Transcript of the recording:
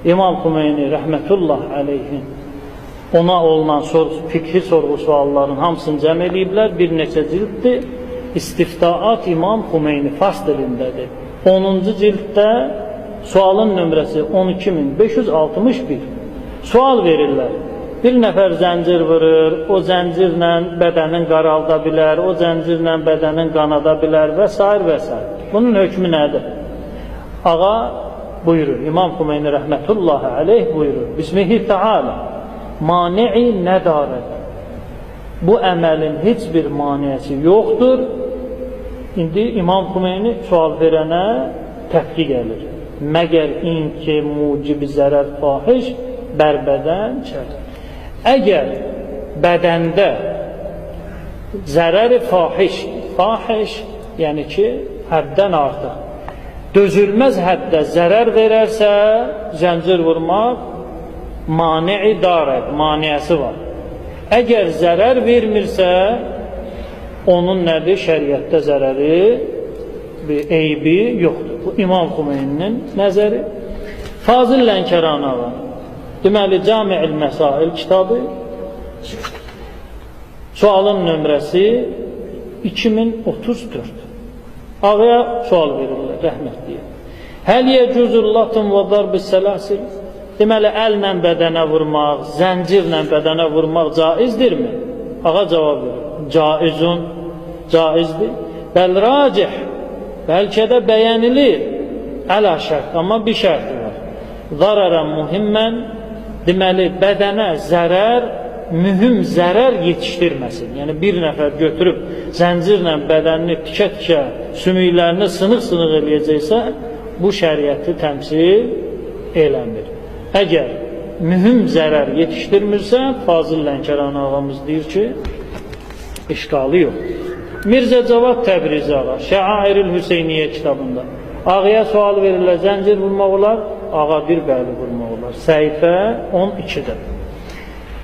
İmam Xümeyni rəhmətullah aleyhi ona olunan fikri sorğu sualların hamısını cəm eləyiblər. Bir neçə cilddir. İstiftaat İmam Xümeyni fars dilindədir. 10-cu cilddə sualın nömrəsi 12561. Sual verirlər. Bir nəfər zəncir vurur, o zəncirlə bədənin qaralda bilər, o zəncirlə bədənin qanada bilər və s. və s. Bunun hökmü nədir? Ağa buyurur, İmam Xümeyni rəhmətullahi aleyh buyurur. Bismihi ta'ala, mani-i nədarət. Bu əməlin heç bir maniyəsi yoxdur. İndi İmam Xümeyni sual verənə təhqiq gəlir. Məgər inki mucibi zərər fahiş bərbədən çər. Əgər bədəndə zərəri fahiş, yəni ki, həddən artıq, dözülməz həddə zərər verərsə, zəncir vurmaq mani-i darət, maniyəsi var. Əgər zərər vermirsə, onun nədir? Şəriətdə zərəri, eybi yoxdur. Bu İmam Xümeyninin nəzəri. Fazıl Lənkərana var. Deməli, Cami-ül Məsail kitabı, sualın nömrəsi 2034. Ağaya sual verirlər, rəhmətliyə. Həl yecuzullatun və darbis sələsil. Deməli, əllə bədənə vurmaq, zəncirlə bədənə vurmaq caizdirmi? Ağa cavab verir. Caizun, caizdir. Bəl racih, bəlkə də bəyənilir. Əla şərt, amma bir şərti var. Zarərən mühimmən, deməli, bədənə zərər, mühüm zərər yetişdirməsin. Yəni, bir nəfər götürüb zəncirlə bədənini tikə-tikə, sümüklərini sınıq-sınıq eləyəcəksə, bu şəriəti təmsil eləmir. Əgər mühüm zərər yetişdirmirsə, Fazıl Lənkəran ağamız deyir ki, işqalı yoxdur. Mirzə Cavad Təbrizi ağa, Şəairül Hüseyniyyə kitabında ağaya sual verirlər, zəncir vurmaq olar, ağa bir bəli vurmaq olar. Səhifə 12-də.